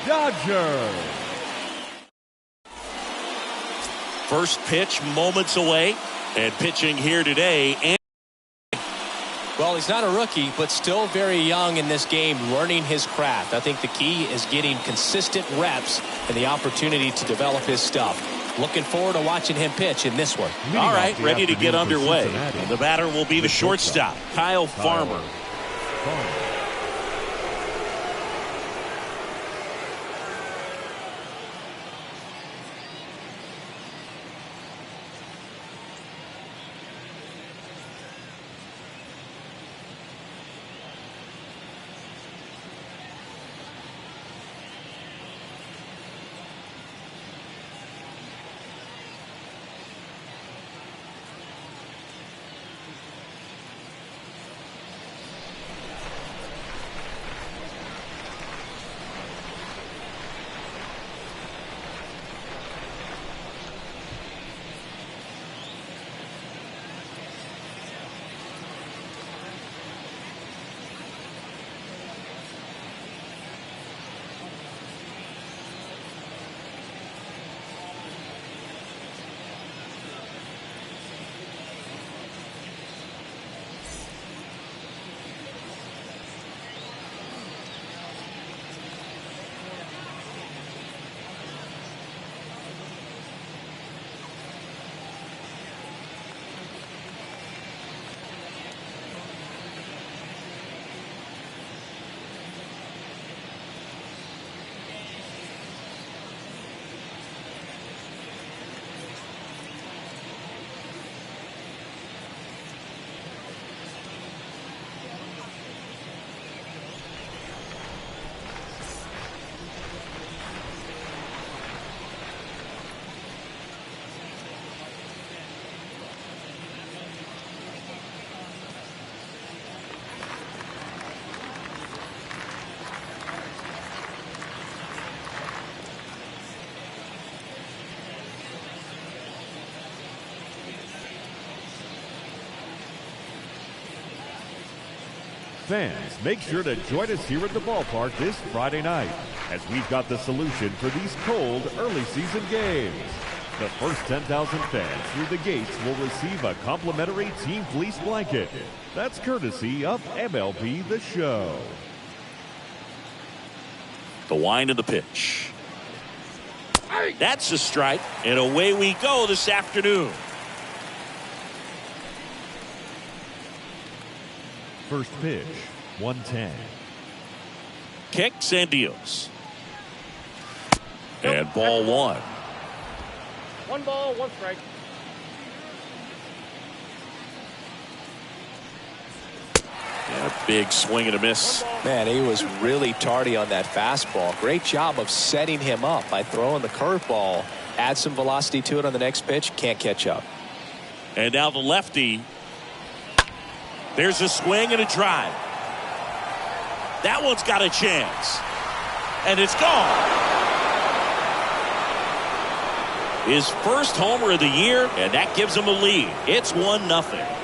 Dodgers. First pitch moments away, and pitching here today. Well, he's not a rookie, but still very young in this game, learning his craft. I think the key is getting consistent reps and the opportunity to develop his stuff. Looking forward to watching him pitch in this one. All right, ready to get underway. The batter will be the shortstop, Kyle Farmer. Fans, make sure to join us here at the ballpark this Friday night as we've got the solution for these cold early season games. The first 10,000 fans through the gates will receive a complimentary team fleece blanket. That's courtesy of MLB The Show. The wind of the pitch. That's a strike, and away we go this afternoon. First pitch, 110. Kicks and deals. And ball one. 1 ball, 1 strike. And a big swing and a miss. Man, he was really tardy on that fastball. Great job of setting him up by throwing the curveball. Add some velocity to it on the next pitch. Can't catch up. And now the lefty. There's a swing and a drive. That one's got a chance. And it's gone. His first homer of the year, and that gives him a lead. It's 1-0.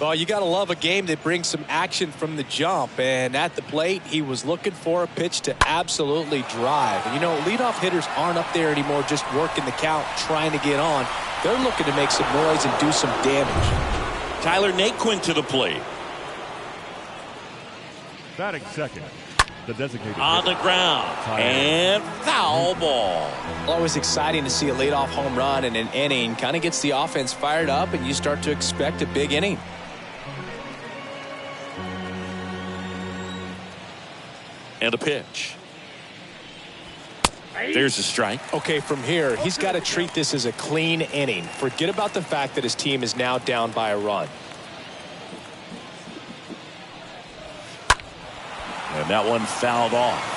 Well, you got to love a game that brings some action from the jump. And at the plate, he was looking for a pitch to absolutely drive. And, you know, leadoff hitters aren't up there anymore just working the count, trying to get on. They're looking to make some noise and do some damage. Tyler Naquin to the plate. Batting second, the designated on the ground. And foul ball. Always exciting to see a leadoff home run in an inning. Kind of gets the offense fired up, and you start to expect a big inning. And a pitch. There's a strike. Okay, from here, he's got to treat this as a clean inning. Forget about the fact that his team is now down by a run. And that one fouled off.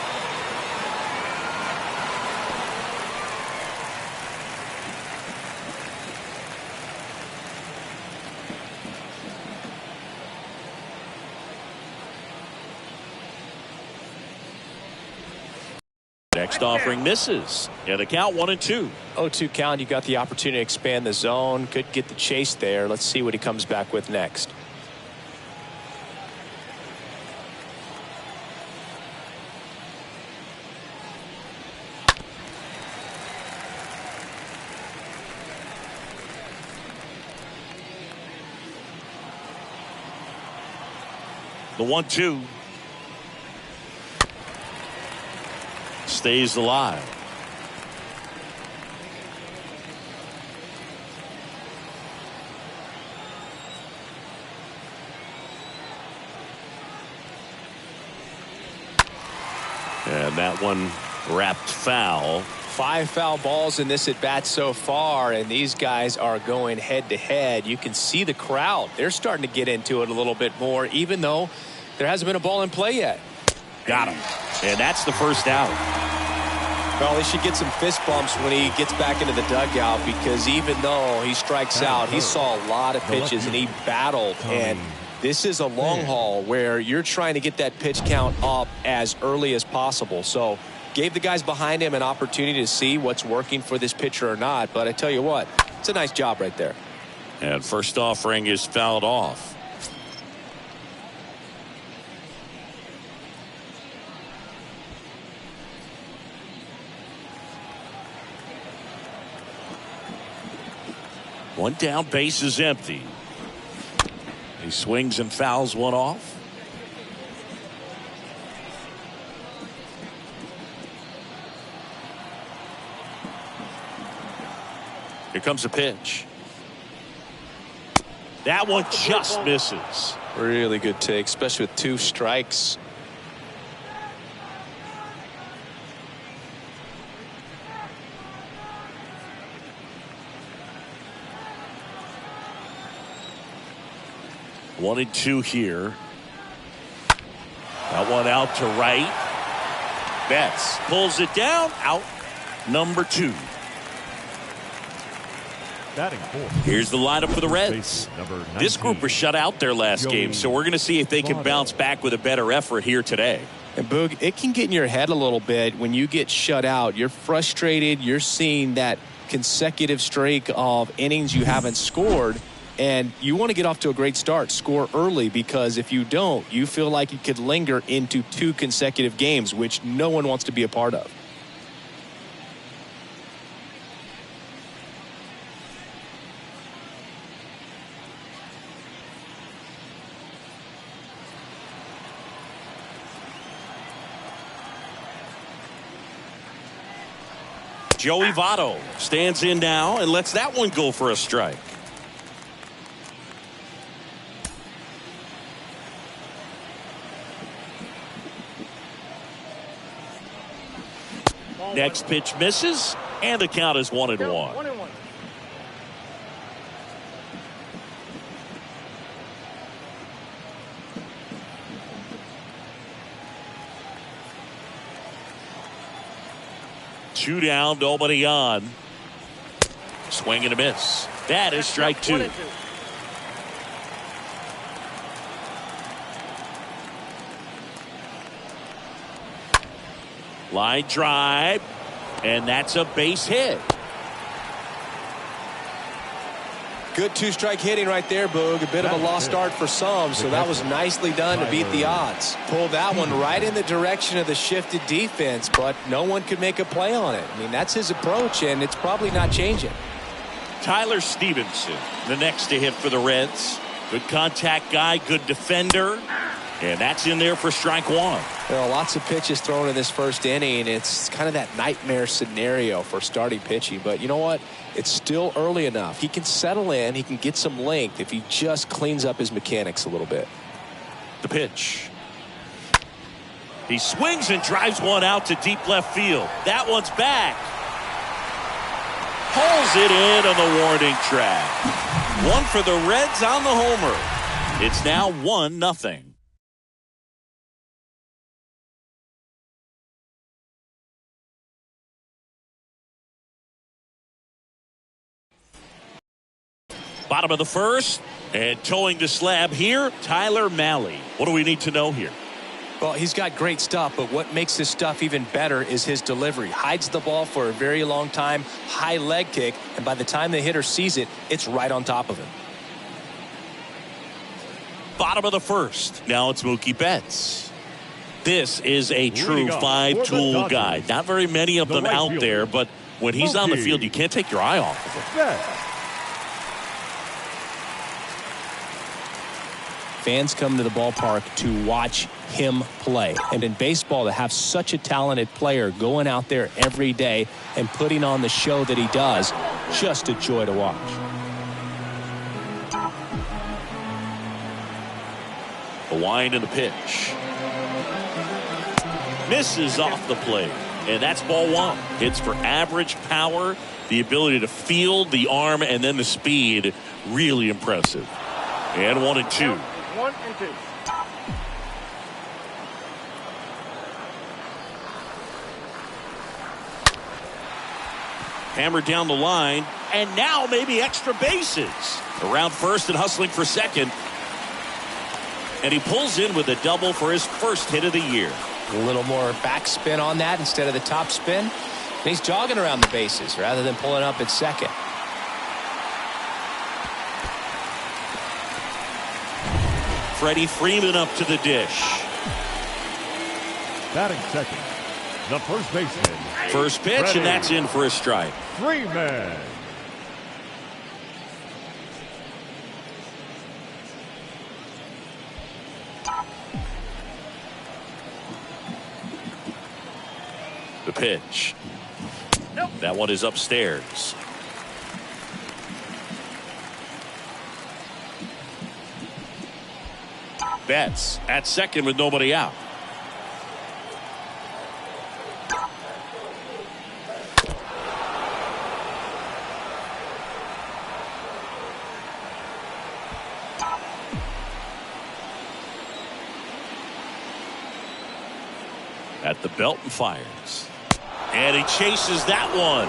Next offering misses. And the count 1-2. 0-2 count. You got the opportunity to expand the zone. Could get the chase there. Let's see what he comes back with next. The 1-2 stays alive. And that one wrapped foul. 5 foul balls in this at bat so far, and these guys are going head to head. You can see the crowd. They're starting to get into it a little bit more, even though there hasn't been a ball in play yet. Got him. And that's the first out. Well, they should get some fist bumps when he gets back into the dugout, because even though he strikes out, he saw a lot of pitches and he battled. And this is a long haul where you're trying to get that pitch count up as early as possible. So gave the guys behind him an opportunity to see what's working for this pitcher or not. But I tell you what, it's a nice job right there. And first offering is fouled off. One down, base is empty. He swings and fouls one off. Here comes a pitch. That one just misses. Really good take, especially with 2 strikes. One and 2 here. That one out to right. Betts pulls it down. Out number 2. Batting 4. Here's the lineup for the Reds. This group was shut out their last game, so we're going to see if they can bounce back with a better effort here today. And Boog, it can get in your head a little bit when you get shut out. You're frustrated. You're seeing that consecutive streak of innings you haven't scored. And you want to get off to a great start, score early, because if you don't, you feel like you could linger into 2 consecutive games, which no one wants to be a part of. Joey Votto stands in now and lets that one go for a strike. Next pitch misses, and the count is 1-1. 1-1. Two down, nobody on. Swing and a miss. That is strike 2. Line drive, and that's a base hit. Good 2-strike hitting right there, Boog. A bit of a lost start for some, so that was nicely done to beat the odds. Pulled that one right in the direction of the shifted defense, but no one could make a play on it. I mean, that's his approach, and it's probably not changing. Tyler Stevenson, the next to hit for the Reds. Good contact guy, good defender. And that's in there for strike 1. There are lots of pitches thrown in this first inning. It's kind of that nightmare scenario for starting pitching. But you know what? It's still early enough. He can settle in. He can get some length if he just cleans up his mechanics a little bit. The pitch. He swings and drives one out to deep left field. That one's back. Pulls it in on the warning track. One for the Reds on the homer. It's now 1-0. Bottom of the first, and towing the slab here, Tyler Mahle. What do we need to know here? Well, he's got great stuff, but what makes his stuff even better is his delivery. Hides the ball for a very long time, high leg kick, and by the time the hitter sees it, it's right on top of him. Bottom of the first. Now it's Mookie Betts. This is a true five-tool guy. Not very many of them out there, but when he's on the field, you can't take your eye off of him. Fans come to the ballpark to watch him play. And in baseball, to have such a talented player going out there every day and putting on the show that he does, just a joy to watch. The wind and the pitch. Misses off the plate. And that's ball one. Hits for average power, the ability to field the arm, and then the speed. Really impressive. And 1-2. 1-2. Hammered down the line, and now maybe extra bases. Around first and hustling for second. And he pulls in with a double for his first hit of the year. A little more backspin on that instead of the top spin. And he's jogging around the bases rather than pulling up at second. Freddie Freeman up to the dish. Batting second, the first baseman. First pitch, Freddie. and that's in for a strike. Freeman. The pitch. That one is upstairs. Betts at second with nobody out. At the belt and fires. And he chases that one.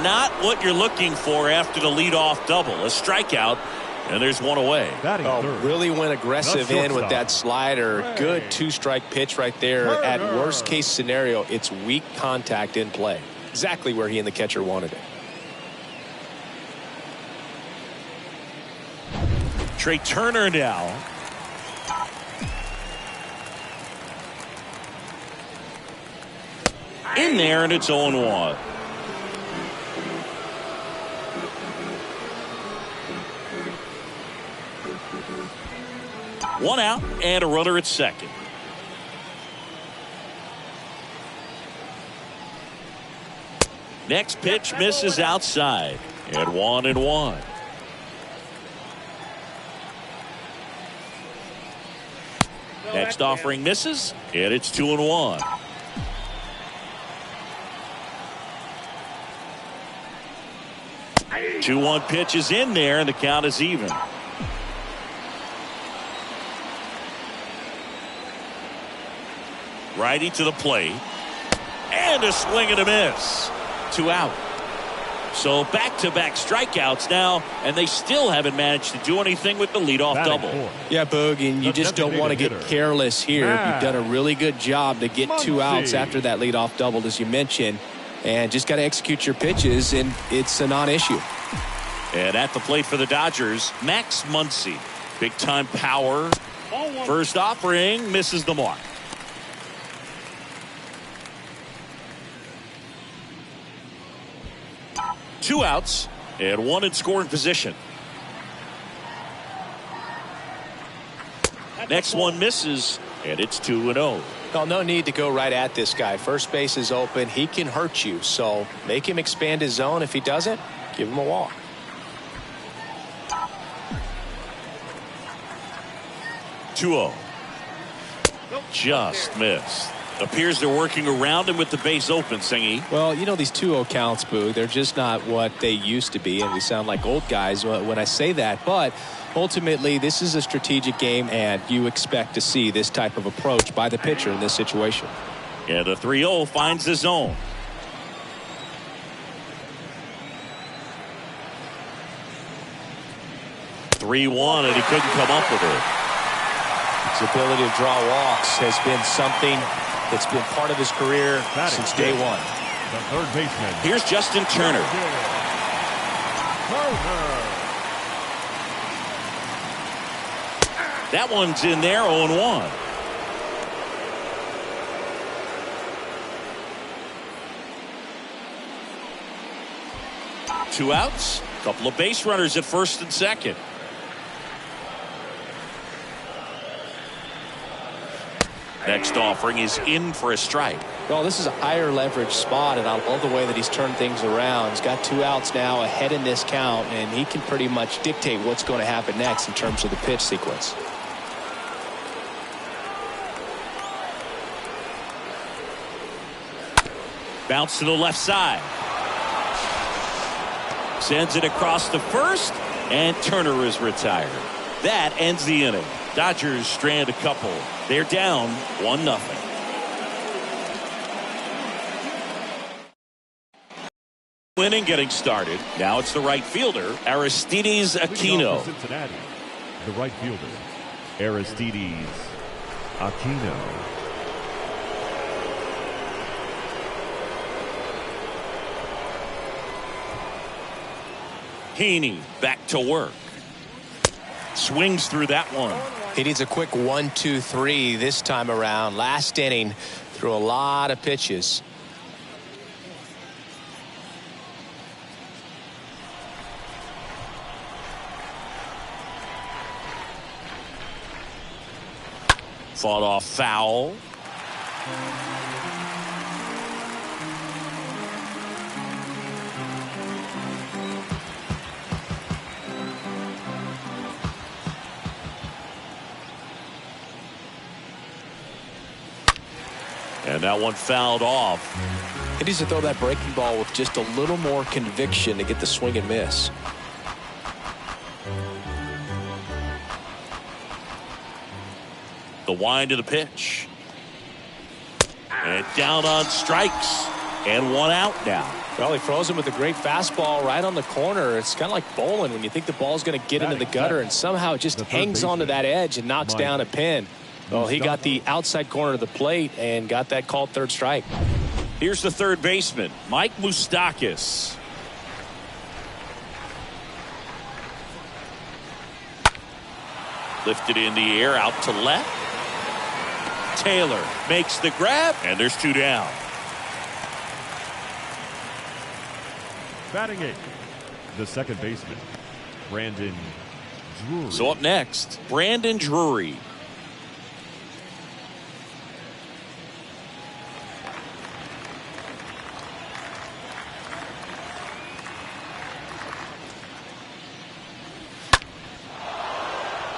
Not what you're looking for after the leadoff double. A strikeout. And there's one away. Really went aggressive in with that slider. Good two-strike pitch right there. At worst case scenario, it's weak contact in play. Exactly where he and the catcher wanted it. Trey Turner now. In there, and it's 0-1. One out and a runner at second. Next pitch misses outside. And 1-1. Next offering misses, and it's 2-1. Two-one pitch is in there, and the count is even. Righty to the plate. And a swing and a miss. 2 out. So back-to-back strikeouts now, and they still haven't managed to do anything with the leadoff double. Yeah, Boog, and you just don't want to get careless here. You've done a really good job to get 2 outs after that leadoff double, as you mentioned, and just got to execute your pitches, and it's a non-issue. And at the plate for the Dodgers, Max Muncy. Big-time power. First offering misses the mark. 2 outs and 1 in scoring position. Next one misses, and it's 2-0. Well, no need to go right at this guy. First base is open. He can hurt you, so make him expand his zone. If he doesn't, give him a walk. Just missed. Appears they're working around him with the base open, Singy. Well, you know, these 2-0 counts, Boo, they're just not what they used to be, and we sound like old guys when I say that. But ultimately, this is a strategic game, and you expect to see this type of approach by the pitcher in this situation. Yeah, the 3-0 finds the zone. (3-1), and he couldn't come up with it. His ability to draw walks has been something that's been part of his career since day one. The third baseman. Here's Justin Turner. That one's in there, 0-1. Two outs, a couple of base runners at first and second. Next offering is in for a strike. Well, this is a higher leverage spot, and I love the way that he's turned things around. He's got two outs now ahead in this count, and he can pretty much dictate what's going to happen next in terms of the pitch sequence. Bounce to the left side. Sends it across the first, and Turner is retired. That ends the inning. Dodgers strand a couple. They're down 1-0. Inning getting started. Now it's the right fielder, Aristides Aquino. Cincinnati, the right fielder, Aristides Aquino. Heaney back to work. Swings through that one. He needs a quick 1-2-3 this time around. Last inning, threw a lot of pitches. Fought off foul. And that one fouled off. He needs to throw that breaking ball with just a little more conviction to get the swing and miss. The wind of the pitch. And down on strikes. And one out now. Well, he froze him with a great fastball right on the corner. It's kind of like bowling when you think the ball's going to get into the gutter, and somehow it just hangs onto that edge and knocks down a pin. Well, he got the outside corner of the plate and got that called third strike. Here's the third baseman, Mike Moustakas. Lifted in the air, out to left. Taylor makes the grab, and there's two down. Batting eighth, the second baseman, Brandon Drury. So up next, Brandon Drury.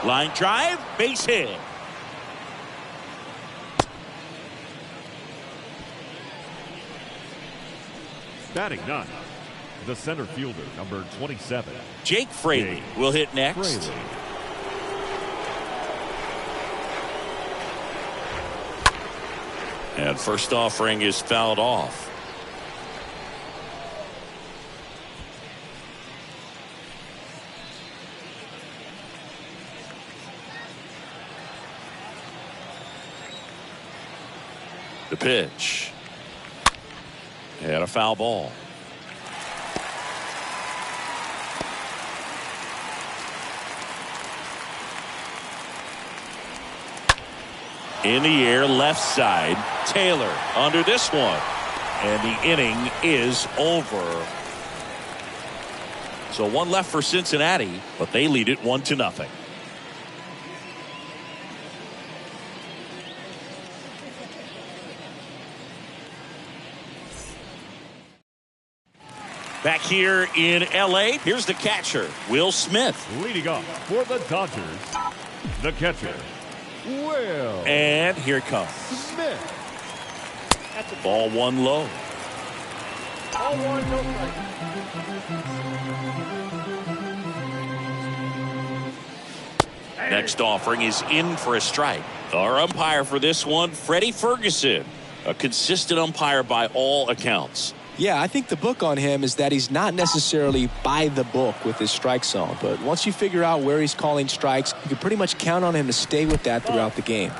Line drive, base hit. Batting ninth, the center fielder, number 27. Jake Fraley will hit next. Fraley. And first offering is fouled off. The pitch. And a foul ball. In the air, left side. Taylor under this one. And the inning is over. So one left for Cincinnati, but they lead it 1-0. Back here in L.A., here's the catcher, Will Smith. Leading off for the Dodgers, the catcher, Will. And here it comes. Smith. That's a ball one low. Ball one, no strike. Next offering is in for a strike. Our umpire for this one, Freddie Ferguson. A consistent umpire by all accounts. Yeah, I think the book on him is that he's not necessarily by the book with his strike zone. But once you figure out where he's calling strikes, you can pretty much count on him to stay with that throughout the game.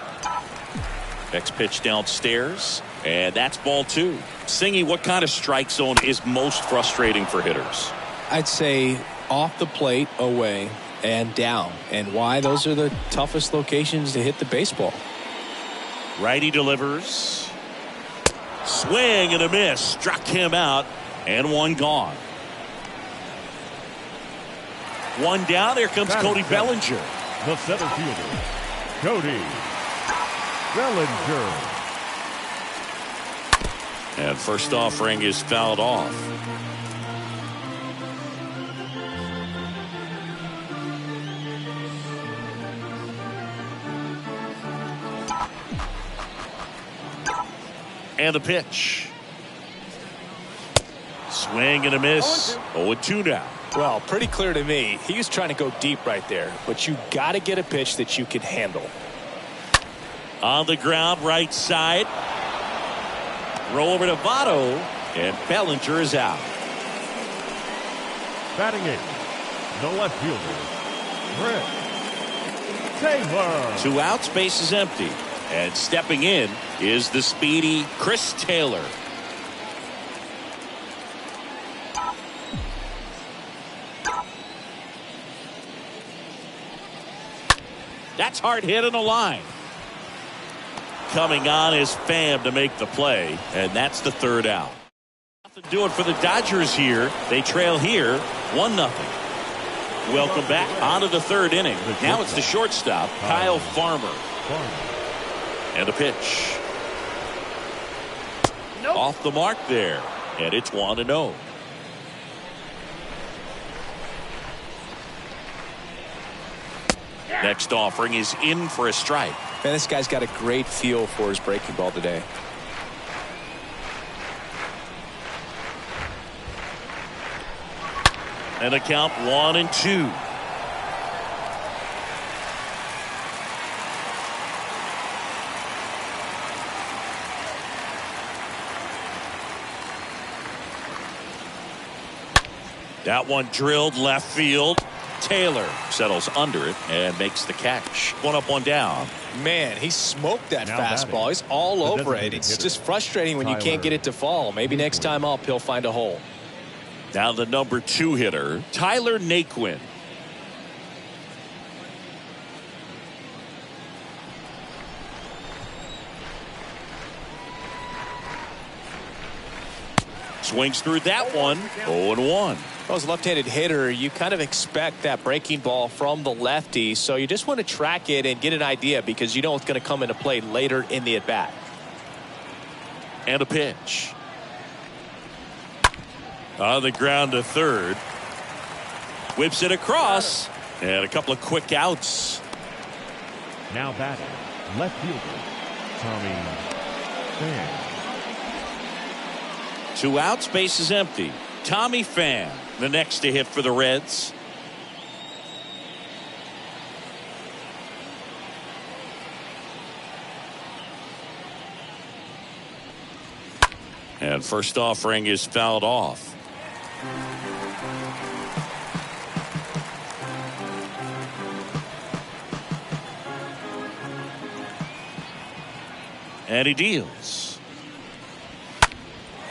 Next pitch downstairs, and that's ball 2. Singy, what kind of strike zone is most frustrating for hitters? I'd say off the plate, away, and down. And why? Those are the toughest locations to hit the baseball. Righty delivers. Swing and a miss. Struck him out, and one gone. One down. Here comes Cody Bellinger. The center fielder, Cody Bellinger. And first offering is fouled off. And the pitch. Swing and a miss. 0-2 now. Well, pretty clear to me. He was trying to go deep right there. But you got to get a pitch that you can handle. On the ground, right side. Throw over to Votto. And Bellinger is out. Batting 8th, the left fielder, Trey Turner. 2 outs, base is empty. And stepping in is the speedy Chris Taylor. That's hard hit in the line. Coming on is Pham to make the play, and that's the 3rd out. Nothing doing for the Dodgers here. They trail here 1-0. Welcome back onto the 3rd inning. Now it's the shortstop, Kyle Farmer. And a pitch. Nope. Off the mark there. And it's 1-0. Next offering is in for a strike. Man, this guy's got a great feel for his breaking ball today. And a count 1-2. That one drilled left field. Taylor settles under it and makes the catch. 1 up, 1 down. Man, he smoked that fastball. He's all over it. It's just frustrating when you can't get it to fall. Maybe next time up he'll find a hole. Now the number 2 hitter, Tyler Naquin. Swings through that one. 0-1. Well, as a left-handed hitter, you kind of expect that breaking ball from the lefty, so you just want to track it and get an idea because you know it's going to come into play later in the at-bat. And a pitch. On the ground to 3rd. Whips it across. And a couple of quick outs. Now batting, left fielder, Tommy Pham. 2 outs, base is empty. Tommy Pham, the next to hit for the Reds. And first offering is fouled off. And he deals.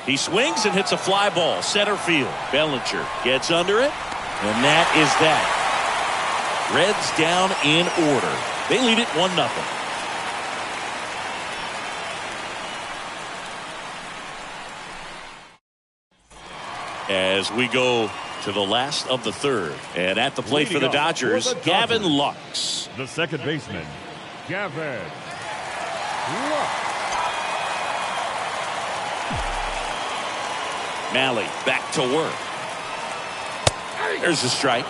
He swings and hits a fly ball. Center field. Bellinger gets under it. And that is that. Reds down in order. They lead it 1-0. As we go to the last of the 3rd. And at the plate for the Dodgers, Gavin Lux. The second baseman, Gavin Lux. Malley back to work. There's a strike.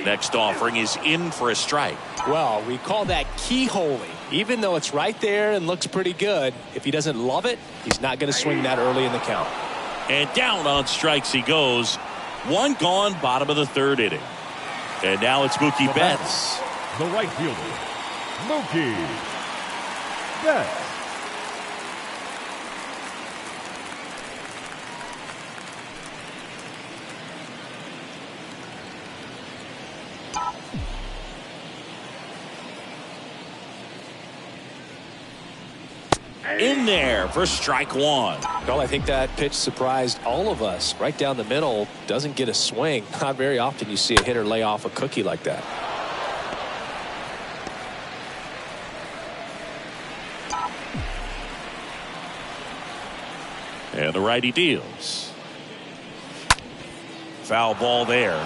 Next offering is in for a strike. Well, we call that keyholing. Even though it's right there and looks pretty good, if he doesn't love it, he's not going to swing that early in the count. And down on strikes he goes. One gone, bottom of the third inning. And now it's Mookie Betts. The right fielder, Mookie Betts. In there for strike one. Well, I think that pitch surprised all of us. Right down the middle, doesn't get a swing. Not very often you see a hitter lay off a cookie like that. And the righty deals. Foul ball there.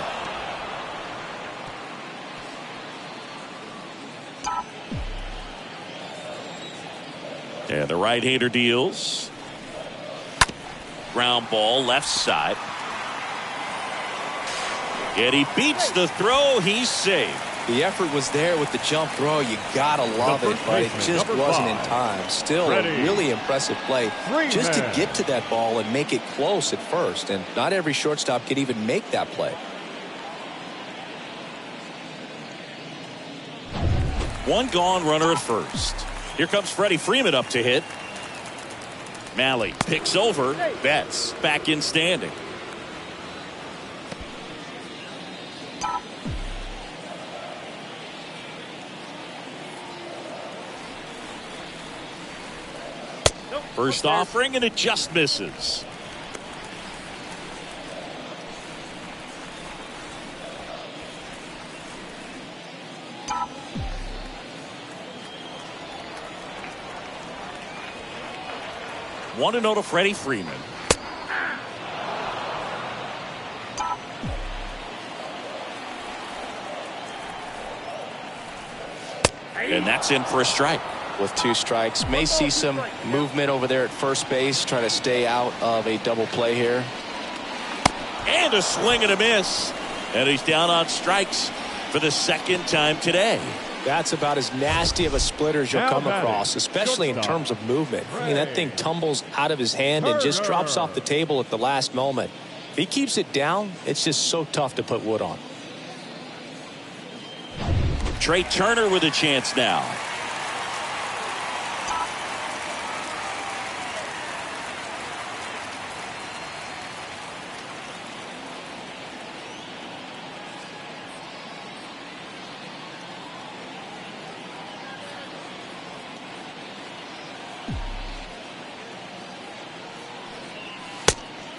And the right-hander deals. Ground ball left side. And he beats the throw. He's safe. The effort was there with the jump throw. You gotta love it, but it just wasn't in time. Still a really impressive play just to get to that ball and make it close at first. And not every shortstop can even make that play. One gone, runner at first. Here comes Freddie Freeman up to hit. Malley picks over. Betts back in standing. First offering, and it just misses. One to know to Freddie Freeman. And that's in for a strike. With two strikes, may see some movement over there at first base, trying to stay out of a double play here. And a swing and a miss. And he's down on strikes for the second time today. That's about as nasty of a splitter as you'll come across, especially in terms of movement. I mean, that thing tumbles out of his hand and just drops off the table at the last moment. If he keeps it down, it's just so tough to put wood on. Trey Turner with a chance now.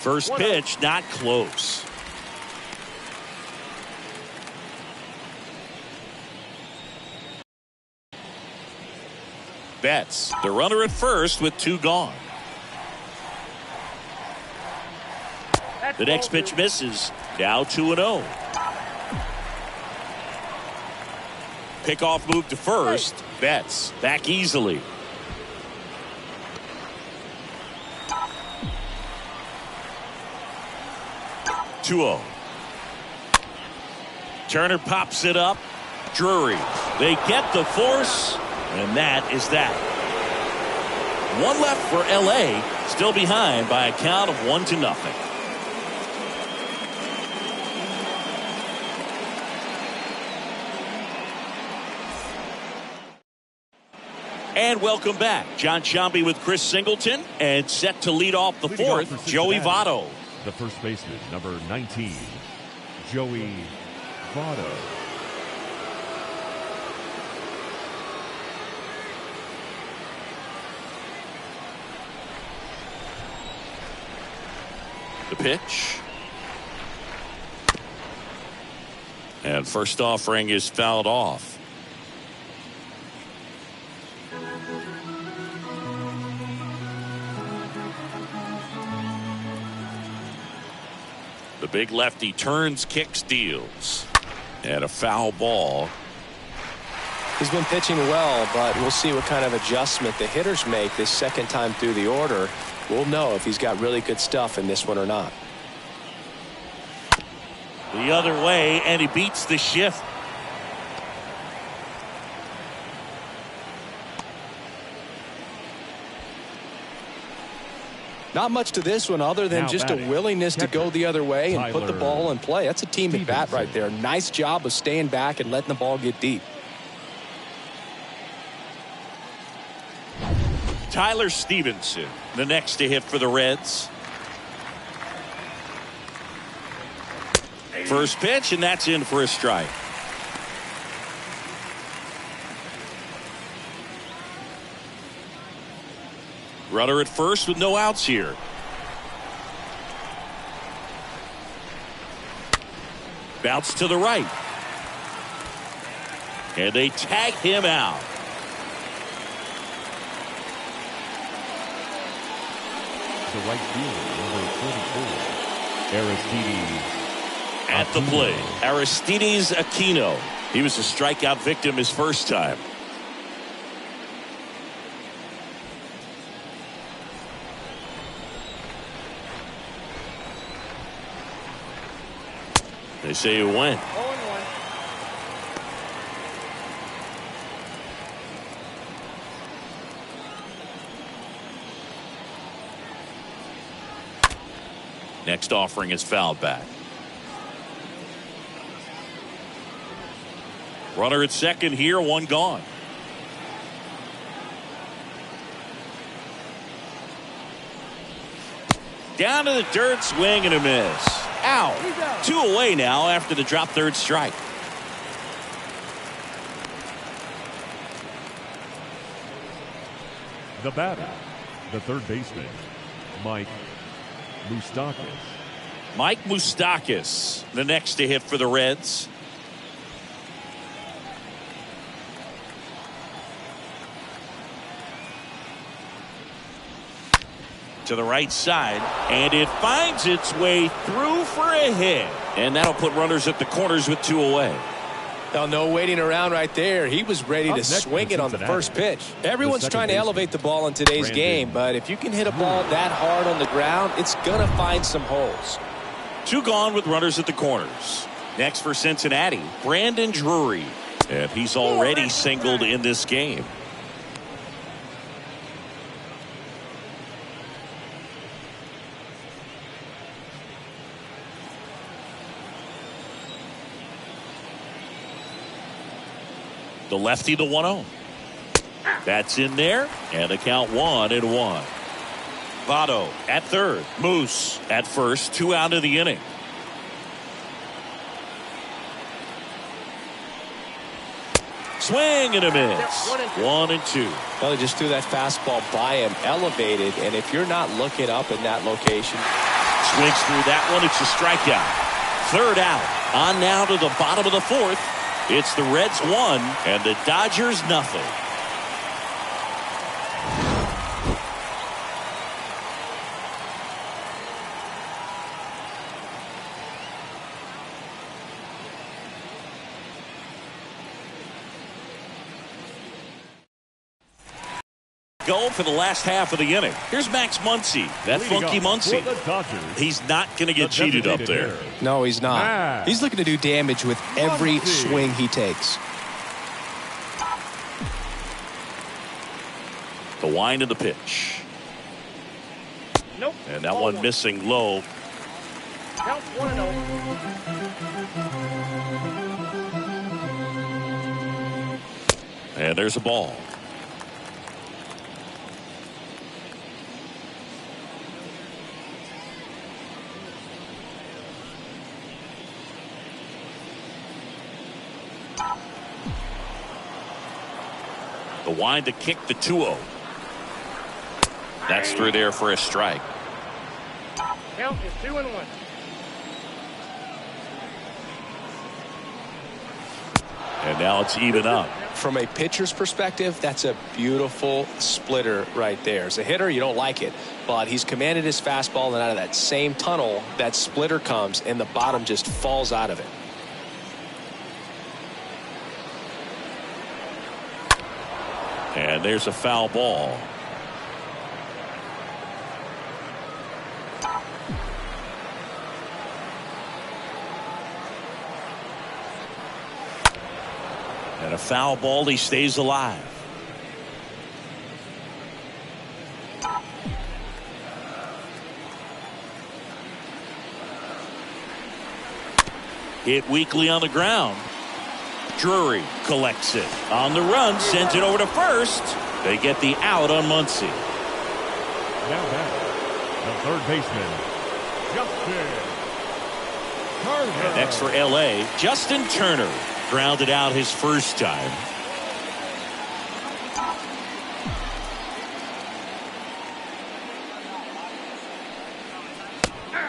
First pitch, not close. Betts, the runner at first with two gone. The next pitch misses. Now 2-0. Pickoff move to first. Betts back easily. 2-0. Turner pops it up. Drury. They get the force, and that is that. One left for LA, still behind by a count of 1-0. And welcome back. John Sciambi with Chris Singleton, and set to lead off the fourth, Joey Votto. The first baseman, number 19, Joey Votto. The pitch. And first offering is fouled off. The big lefty turns, kicks, deals. And a foul ball. He's been pitching well, but we'll see what kind of adjustment the hitters make this second time through the order. We'll know if he's got really good stuff in this one or not. The other way, and he beats the shift. Not much to this one other than just a willingness to go the other way and put the ball in play. That's a team at bat right there. Nice job of staying back and letting the ball get deep. Tyler Stevenson, the next to hit for the Reds. First pitch, and that's in for a strike. Runner at first with no outs here. Bounce to the right. And they tag him out. The right fielder, number 44, Aristides. At the plate, Aristides Aquino. He was a strikeout victim his first time. They say you went. 0-1. Next offering is fouled back. Runner at second here, one gone. Down to the dirt, swing and a miss. Out. 2 away now after the drop third strike. The batter, the third baseman, Mike Moustakas. Mike Moustakas, the next to hit for the Reds. To the right side, and it finds its way through for a hit. And that'll put runners at the corners with 2 away. Well, no waiting around right there. He was ready to swing it on the first pitch. Everyone's trying to elevate the ball in today's game, but if you can hit a ball that hard on the ground, it's going to find some holes. 2 gone with runners at the corners. Next for Cincinnati, Brandon Drury. And he's already singled in this game. The lefty, the 1-0. That's in there, and the count 1-1. Votto at third. Moose at first. 2 out of the inning. Swing and a miss. 1-2. Well, they just threw that fastball by him, elevated, and if you're not looking up in that location. Swings through that one. It's a strikeout. Third out. On now to the bottom of the fourth. It's the Reds 1 and the Dodgers nothing. Go for the last half of the inning. Here's Max Muncy. That funky Muncy. He's not going to get cheated up there. No, he's not. He's looking to do damage with every swing he takes. The wind of the pitch. Nope. And that one missing low. Count 1-0. And there's a ball. The wind to kick the 2-0. That's through there for a strike. Count is 2-1. And now it's even up. From a pitcher's perspective, that's a beautiful splitter right there. As a hitter, you don't like it, but he's commanded his fastball, and out of that same tunnel, that splitter comes, and the bottom just falls out of it. And there's a foul ball. And a foul ball, he stays alive. Hit weakly on the ground. Drury collects it. On the run, sends it over to first. They get the out on Muncy. Now back, the third baseman, Justin Turner. Next for L.A., Justin Turner grounded out his first time.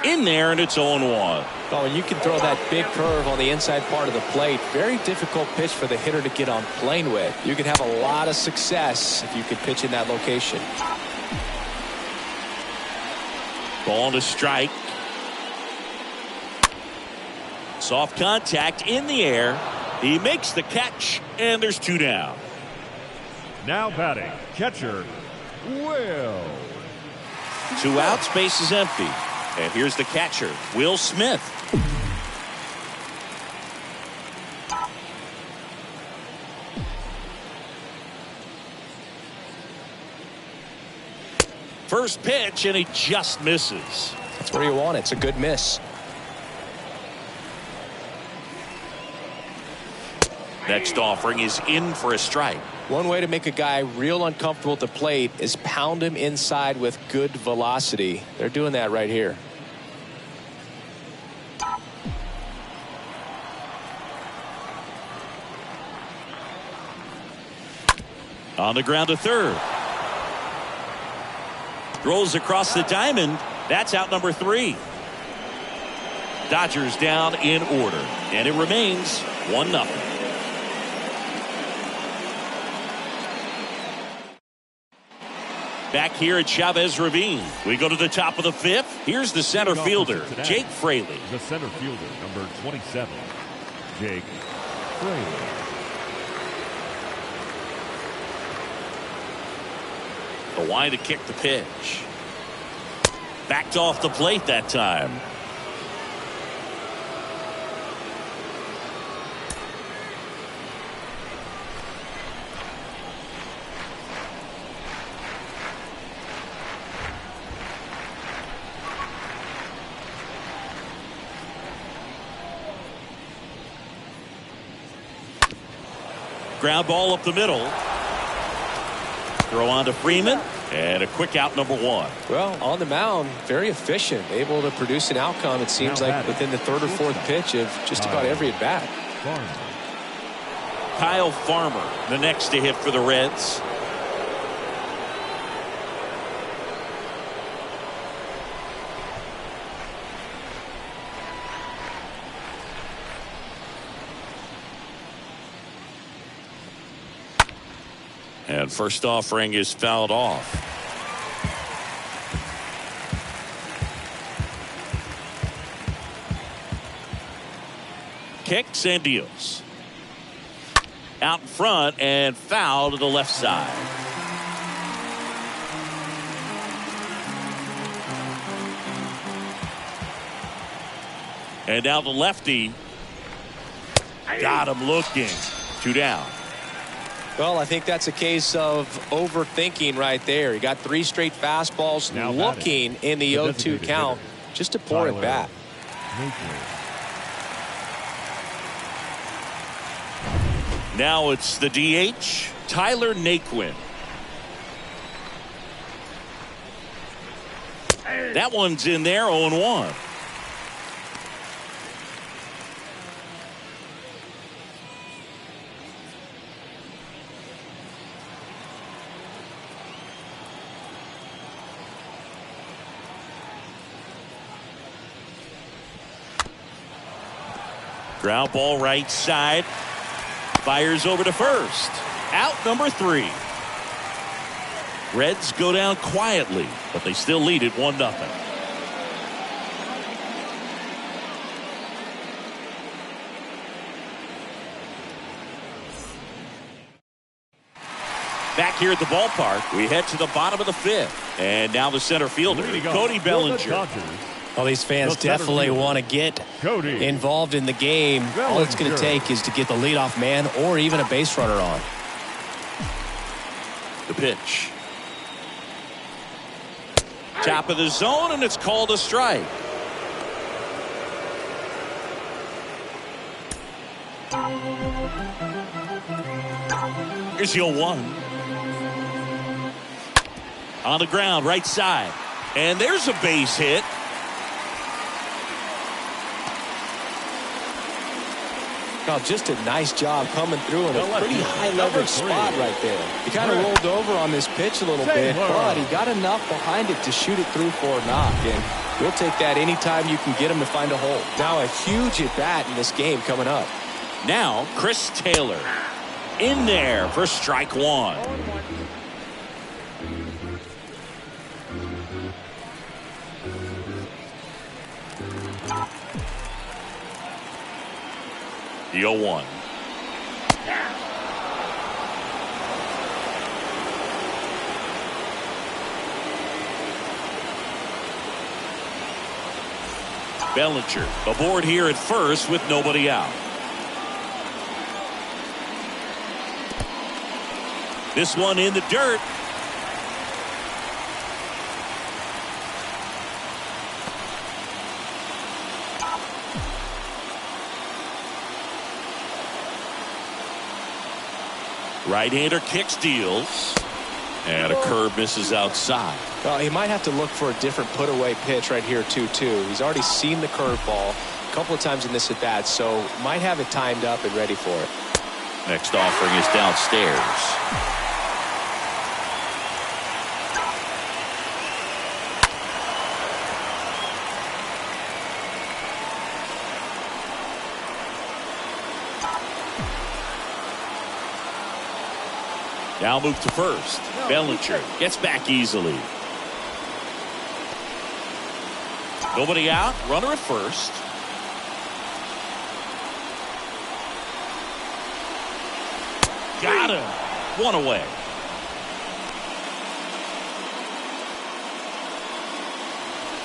In there, and it's 0-1. Oh, and you can throw that big curve on the inside part of the plate. Very difficult pitch for the hitter to get on plane with. You can have a lot of success if you can pitch in that location. Ball to strike. Soft contact in the air. He makes the catch, and there's 2 down. Now batting, catcher, Will. 2 outs, base is empty. And here's the catcher, Will Smith. First pitch, and he just misses. That's where you want it. It's a good miss. Next offering is in for a strike. One way to make a guy real uncomfortable at the plate is pound him inside with good velocity. They're doing that right here. On the ground to third. Rolls across the diamond. That's out number 3. Dodgers down in order. And it remains 1-0. Back here at Chavez Ravine. We go to the top of the 5th. Here's the center fielder, Jake Fraley. The center fielder, number 27, Jake Fraley. The wind to kick the pitch. Backed off the plate that time. Ground ball up the middle. Throw on to Freeman, and a quick out, number 1. Well, on the mound, very efficient, able to produce an outcome, it seems like, within the 3rd or 4th pitch of just about every at bat. Kyle Farmer, the next to hit for the Reds. And first offering is fouled off. Kicks and deals. Out in front and foul to the left side. And now the lefty. Got him looking. 2 down. Well, I think that's a case of overthinking right there. He got 3 straight fastballs now looking in the 0-2 count just to pour it back. Now it's the DH, Tyler Naquin. That one's in there, 0-1. Ground ball right side. Fires over to first. Out number 3. Reds go down quietly, but they still lead it 1-0. Back here at the ballpark, we head to the bottom of the 5th. And now the center fielder, Cody Bellinger. Well, these fans definitely want to get involved in the game. All it's going to take is to get the leadoff man or even a base runner on. The pitch. Top of the zone, and it's called a strike. Here's your 1. On the ground, right side. And there's a base hit. Oh, just a nice job coming through in a pretty high leverage spot right there. He kind of rolled over on this pitch a little bit, but he got enough behind it to shoot it through for a knock. And we'll take that anytime you can get him to find a hole. Now a huge at bat in this game coming up. Now Chris Taylor in there for strike 1. The 0-1. Bellinger aboard here at first with nobody out. This one in the dirt. Right-hander kicks, deals, and a curve misses outside. Well, he might have to look for a different put-away pitch right here, 2-2. He's already seen the curveball a couple of times in this at-bat, so might have it timed up and ready for it. Next offering is downstairs. Now move to first. Bellinger gets back easily. Nobody out. Runner at first. Got him. 1 away.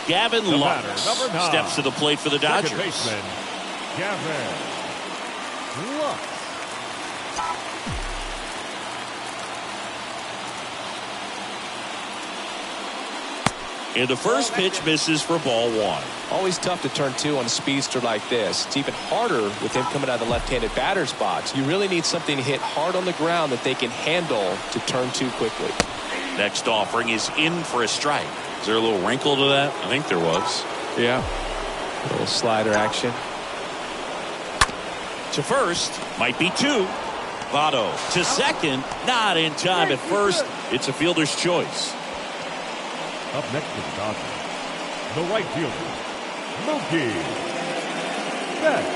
Gavin Lux steps to the plate for the Dodgers. Second baseman, Gavin Lux. And the first pitch misses for ball 1. Always tough to turn 2 on a speedster like this. It's even harder with him coming out of the left-handed batter's box. You really need something to hit hard on the ground that they can handle to turn 2 quickly. Next offering is in for a strike. Is there a little wrinkle to that? I think there was. Yeah. A little slider action. To first, might be 2. Votto to second, not in time at first. It's a fielder's choice. Up next to the Dodgers, the right fielder, Mookie Betts.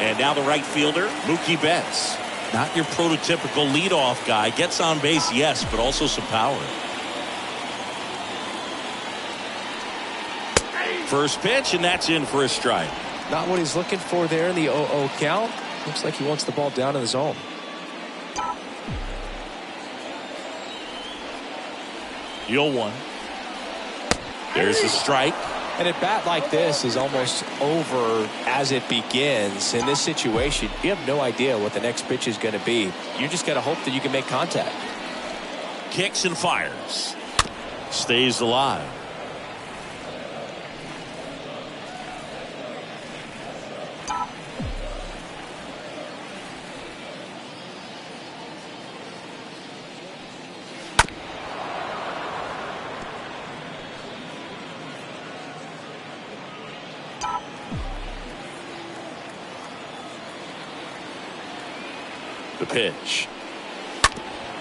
And now the right fielder, Mookie Betts. Not your prototypical leadoff guy. Gets on base, yes, but also some power. First pitch, and that's in for a strike. Not what he's looking for there in the 0-0 count. Looks like he wants the ball down in the zone. The 0-1. There's a strike. And a bat like this is almost over as it begins. In this situation, you have no idea what the next pitch is going to be. You just got to hope that you can make contact. Kicks and fires. Stays alive. The pitch.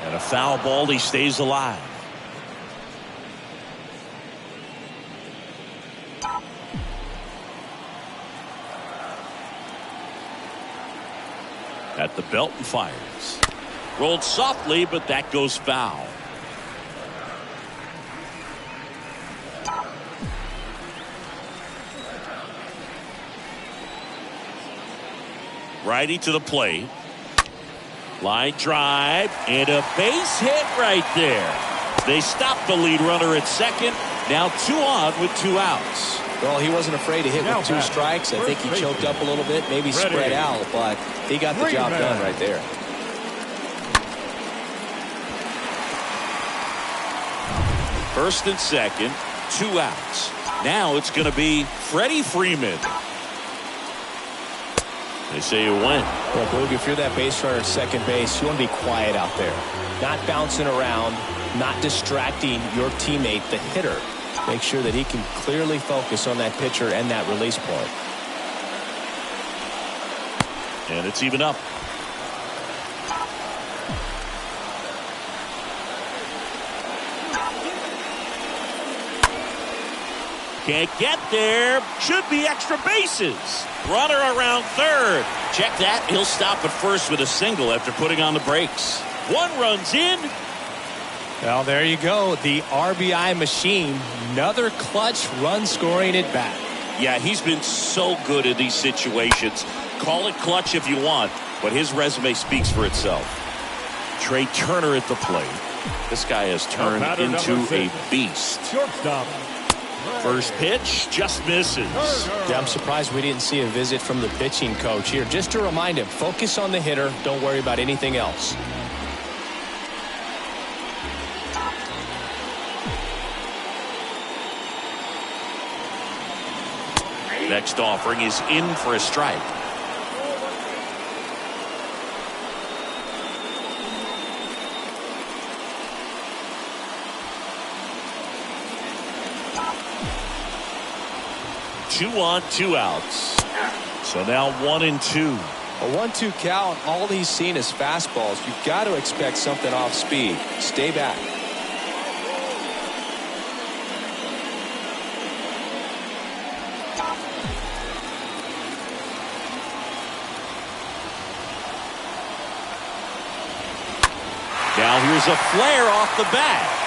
And a foul ball. He stays alive. At the belt and fires. Rolled softly, but that goes foul. Righty to the plate. Line drive and a base hit right there. They stopped the lead runner at second. Now 2 on with 2 outs. Well, he wasn't afraid to hit with 2 strikes. I think he choked up a little bit, maybe spread out, but he got the job done right there. First and second, 2 outs. Now it's going to be Freddie Freeman. They say you win. Well, Boog, if you're that base runner at second base, you want to be quiet out there. Not bouncing around, not distracting your teammate, the hitter. Make sure that he can clearly focus on that pitcher and that release point. And it's even up. Can't get there. Should be extra bases. Runner around third. Check that. He'll stop at first with a single after putting on the brakes. One run's in. Well, there you go. The RBI machine. Another clutch run scoring at bat. Yeah, he's been so good in these situations. Call it clutch if you want, but his resume speaks for itself. Trey Turner at the plate. This guy has turned into a beast. Shortstop. First pitch just misses. Yeah, I'm surprised we didn't see a visit from the pitching coach here. Just to remind him, focus on the hitter. Don't worry about anything else. Next offering is in for a strike. Two on, two outs. So now 1-2. A 1-2 count. All he's seen is fastballs. You've got to expect something off speed. Stay back. Now here's a flare off the bat.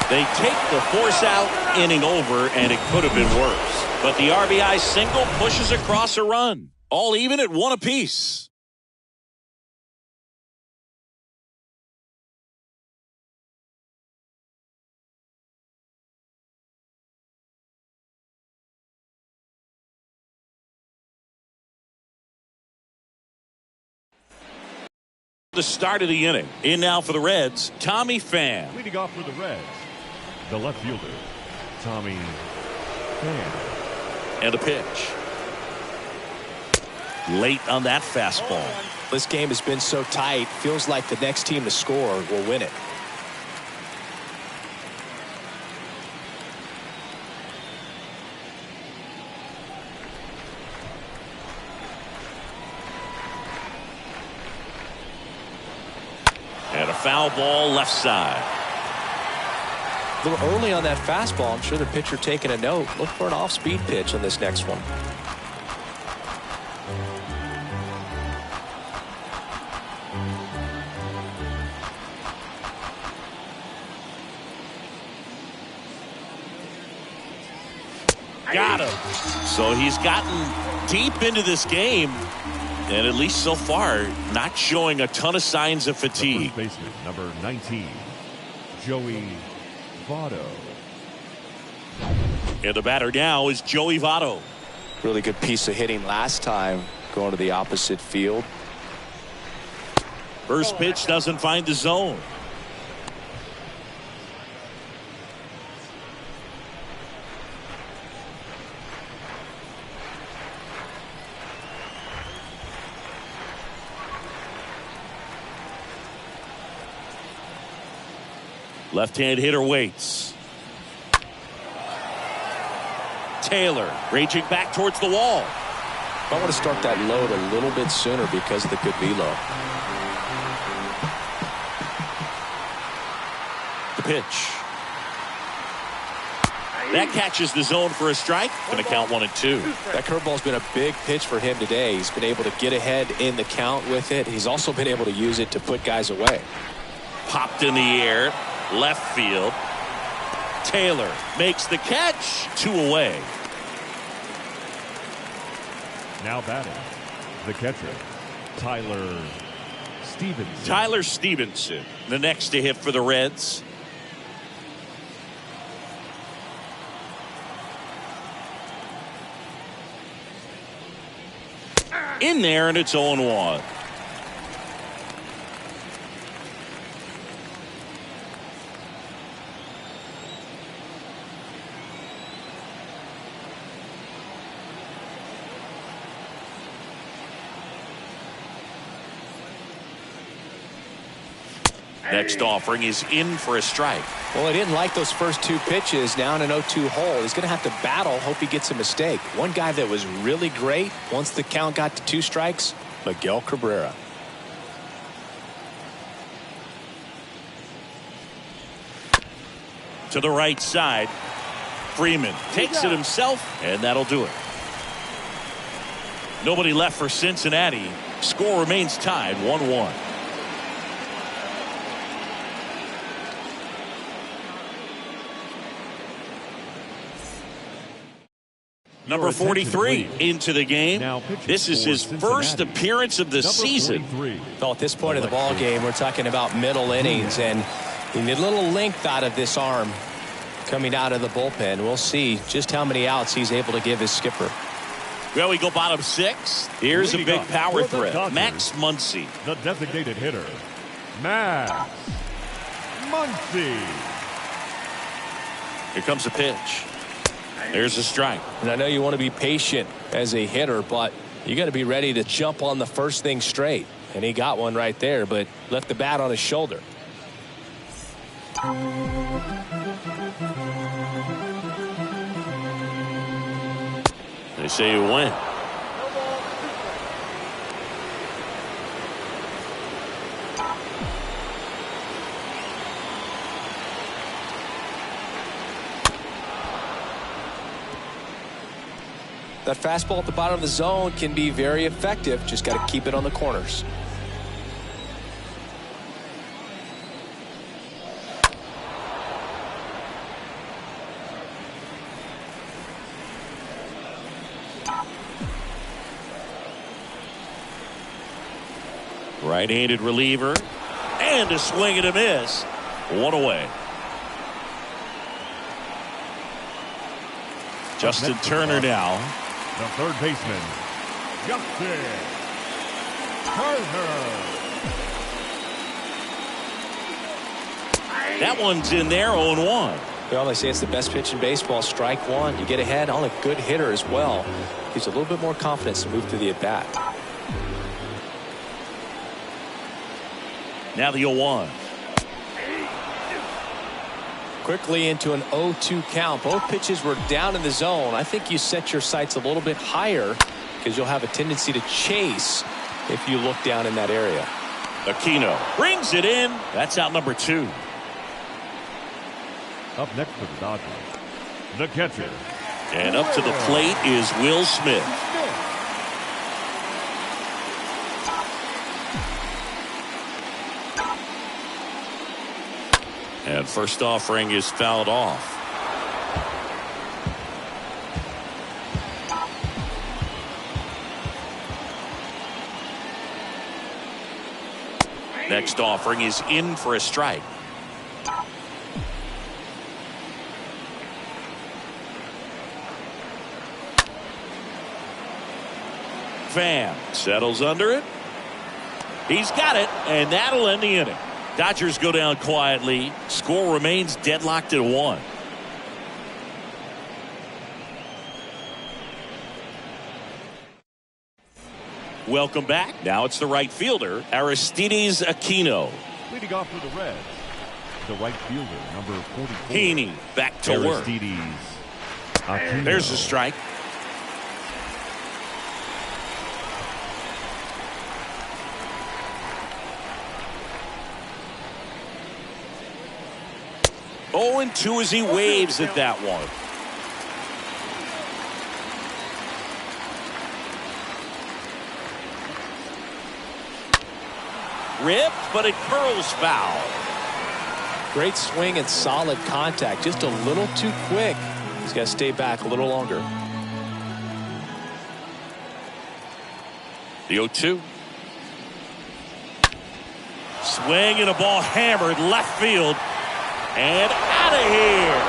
They take the force out, inning over, and it could have been worse. But the RBI single pushes across a run. All even at 1 apiece. The start of the inning. In now for the Reds, Tommy Pham. Leading off for the Reds, the left fielder, Tommy Pham. And a pitch. Late on that fastball. This game has been so tight. Feels like the next team to score will win it. And a foul ball left side. A little early on that fastball. I'm sure the pitcher taking a note. Look for an off-speed pitch on this next one. Got him. So he's gotten deep into this game, and at least so far, not showing a ton of signs of fatigue. First baseman, number 19, Joey Votto. And the batter now is Joey Votto. Really good piece of hitting last time, going to the opposite field. First pitch doesn't find the zone. Left-hand hitter waits. Taylor raging back towards the wall. I want to start that load a little bit sooner because of the good velo. The pitch. That catches the zone for a strike. Going to count 1-2. That curveball's been a big pitch for him today. He's been able to get ahead in the count with it. He's also been able to use it to put guys away. Popped in the air. Left field. Taylor makes the catch. 2 away. Now batting, the catcher, Tyler Stevenson. Tyler Stevenson, the next to hit for the Reds. In there, and it's 0-1. Next offering is in for a strike. Well, he didn't like those first two pitches. Now in an 0-2 hole, he's going to have to battle. Hope he gets a mistake. One guy that was really great once the count got to 2 strikes, Miguel Cabrera. To the right side, Freeman takes it himself, and that'll do it. Nobody left for Cincinnati. Score remains tied 1-1. Number 43 into the game. This is his first appearance of the season. Well, at this point of the ball game, we're talking about middle innings, and you need a little length out of this arm coming out of the bullpen. We'll see just how many outs he's able to give his skipper. Well, we go bottom 6. Here's a big power threat. Max Muncy. The designated hitter, Max Muncy. Here comes the pitch. There's a strike. And I know you want to be patient as a hitter, but you got to be ready to jump on the first thing straight. And he got one right there, but left the bat on his shoulder. They say you win. That fastball at the bottom of the zone can be very effective. Just got to keep it on the corners. Right-handed reliever. And a swing and a miss. 1 away. Justin Turner now. The third baseman, Justin Turner. That one's in there, 0-1. Well, they say it's the best pitch in baseball. Strike one. You get ahead on a good hitter as well. Gives a little bit more confidence to move through the at-bat. Now the 0-1. Quickly into an 0-2 count. Both pitches were down in the zone. I think you set your sights a little bit higher because you'll have a tendency to chase if you look down in that area. Aquino brings it in. That's out number 2. Up next for the Dodgers, the catcher. And up to the plate is Will Smith. And first offering is fouled off. Next offering is in for a strike. Pham settles under it. He's got it, and that'll end the inning. Dodgers go down quietly. Score remains deadlocked at 1. Welcome back. Now it's the right fielder, Aristides Aquino. Leading off for the Reds, the right fielder, number 44. Heaney back to work. Aristides Aquino. There's a strike. Oh, and 2 as he waves at that one. Ripped, but it curls foul. Great swing and solid contact. Just a little too quick. He's got to stay back a little longer. The 0-2. Swing and a ball hammered left field. And out of here.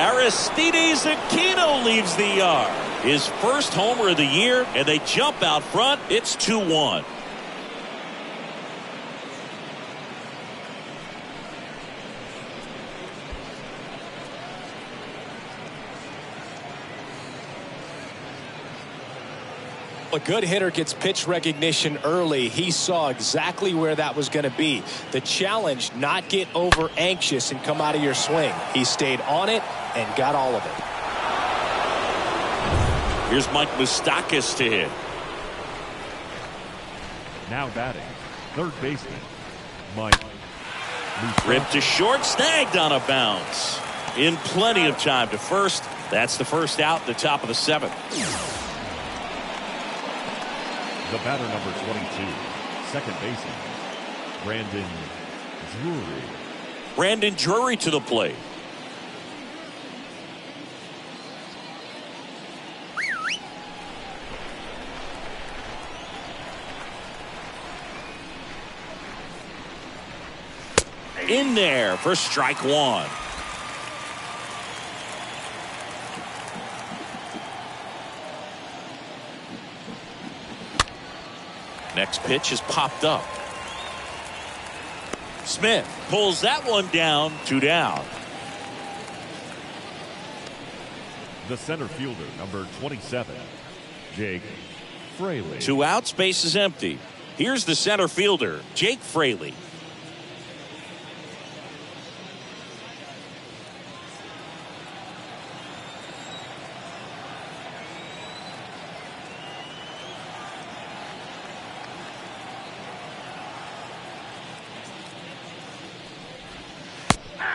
Aristides Aquino leaves the yard. His first homer of the year, and they jump out front. It's 2-1. A good hitter gets pitch recognition early. He saw exactly where that was going to be. The challenge, not get over anxious and come out of your swing. He stayed on it and got all of it. Here's Mike Moustakas to hit. Now batting, third baseman, Mike Moustakas. Ripped to short, snagged on a bounce. In plenty of time to first. That's the first out, the top of the seventh. The batter, number 22, second baseman, Brandon Drury. Brandon Drury to the plate. In there for strike one. Next pitch is popped up. Smith pulls that one down, 2 down. The center fielder, number 27, Jake Fraley. 2 outs, base is empty. Here's the center fielder, Jake Fraley.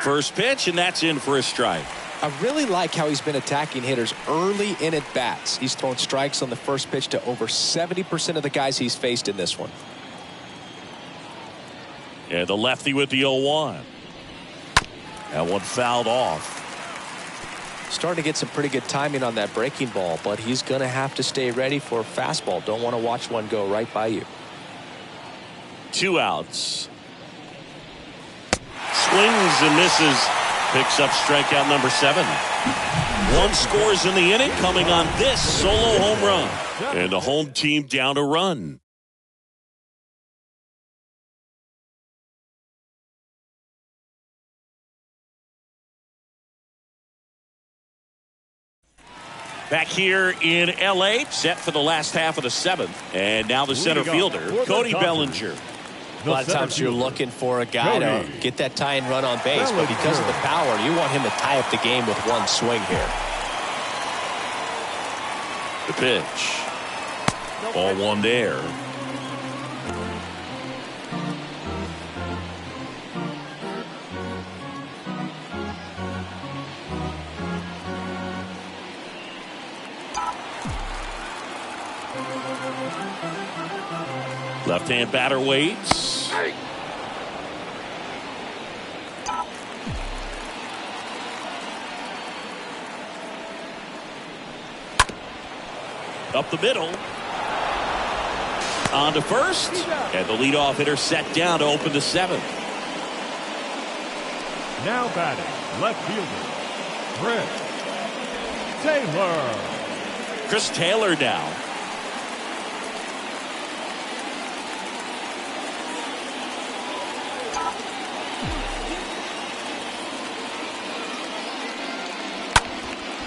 First pitch, and that's in for a strike. I really like how he's been attacking hitters early in at bats. He's thrown strikes on the first pitch to over 70% of the guys he's faced in this one. Yeah, the lefty with the 0-1. That one fouled off. Starting to get some pretty good timing on that breaking ball, but he's going to have to stay ready for a fastball. Don't want to watch one go right by you. 2 outs. Swings and misses. Picks up strikeout number 7. 1 scores in the inning, coming on this solo home run. And the home team down a run. Back here in L.A., set for the last half of the 7th. And now the center fielder, Cody Bellinger. A lot of times you're looking for a guy to get that tying run on base, but because of the power, you want him to tie up the game with one swing here. The pitch. Ball 1 there. Left-hand batter waits. Up the middle. On to first. And the leadoff hitter set down to open the 7th. Now batting, left fielder, Chris Taylor. Chris Taylor now.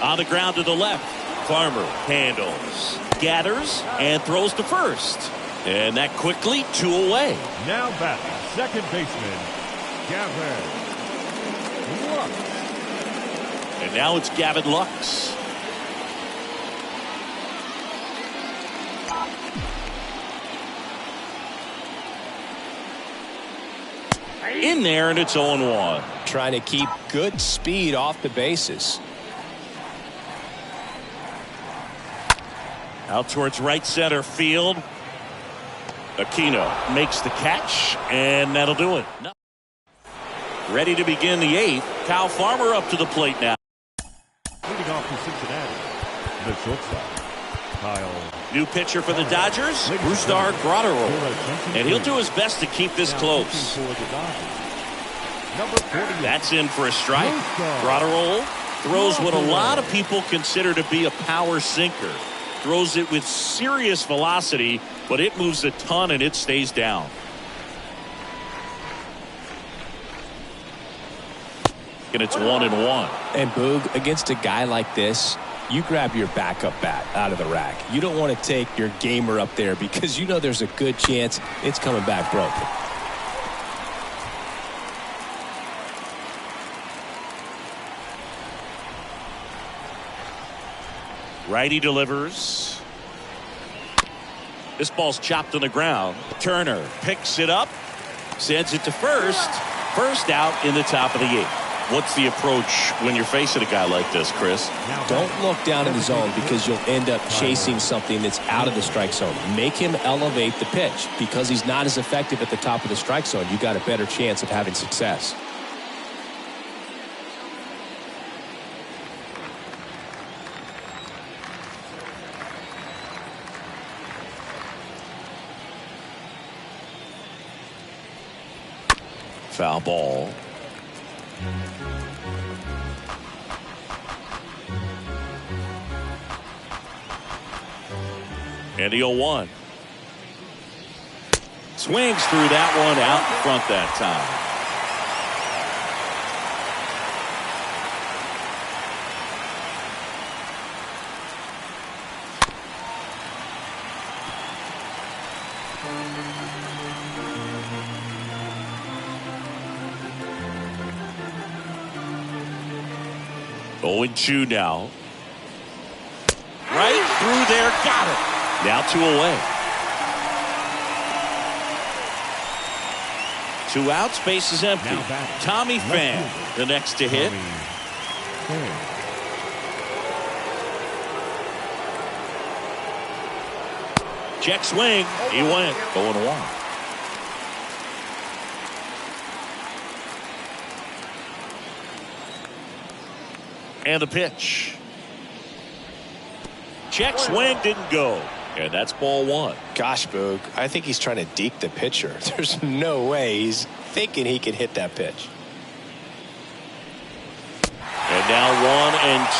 On the ground to the left. Farmer handles, gathers, and throws to first. And that quickly 2 away. Now batting, second baseman, Gavin Lux. And now it's Gavin Lux. In there, and it's 0-1. Trying to keep good speed off the bases. Out towards right center field. Aquino makes the catch, and that'll do it. Ready to begin the 8th. Kyle Farmer up to the plate now. Leading off for Cincinnati, the shortstop, Kyle. New pitcher for the Dodgers, Brusdar Graterol. And he'll do his best to keep this close. That's in for a strike. Graterol throws what a lot of people consider to be a power sinker. Throws it with serious velocity, but it moves a ton and it stays down. And it's 1-1. And Boog, against a guy like this, you grab your backup bat out of the rack. You don't want to take your gamer up there because you know there's a good chance it's coming back broken. Righty delivers. This ball's chopped on the ground. Turner picks it up, sends it to first. First out in the top of the 8th. What's the approach when you're facing a guy like this, Chris? Don't look down in the zone because you'll end up chasing something that's out of the strike zone. Make him elevate the pitch. Because he's not as effective at the top of the strike zone, you got a better chance of having success. Foul ball. And the 0-1. Swings through that one out in front that time. Oh, 2 now. Right through there, got it. Now 2 away. 2 outs, base is empty. Tommy Pham, the next to hit. Check swing. He went 0-1. And the pitch. Check swing didn't go. And that's ball 1. Gosh, Boog, I think he's trying to deke the pitcher. There's no way he's thinking he can hit that pitch. And now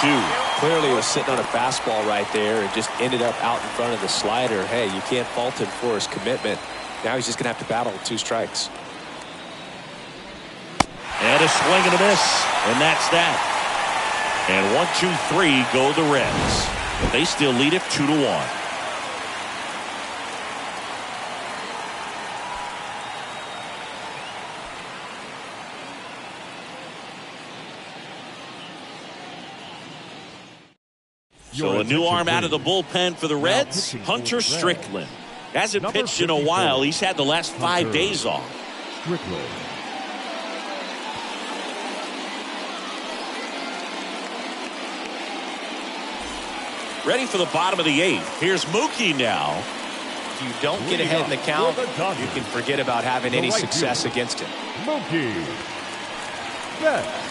1-2. Clearly he was sitting on a fastball right there and just ended up out in front of the slider. Hey, you can't fault him for his commitment. Now he's just going to have to battle with 2 strikes. And a swing and a miss. And that's that. And 1, 2, 3 go the Reds. But they still lead it 2-1. So a new arm out of the bullpen for the Reds, Hunter Strickland. Hasn't pitched in a while. He's had the last 5 days off. Strickland. Ready for the bottom of the 8th. Here's Mookie now. If you don't get ahead in the count, you can forget about having any success against him. Mookie Betts.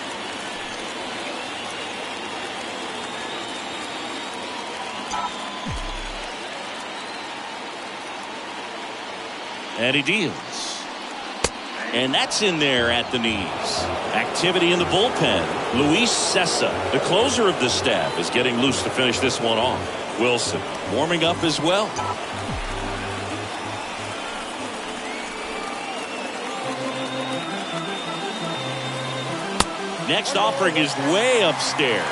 And he deals. And that's in there at the knees. Activity in the bullpen. Luis Sessa, the closer of the staff, is getting loose to finish this one off. Wilson warming up as well. Next offering is way upstairs.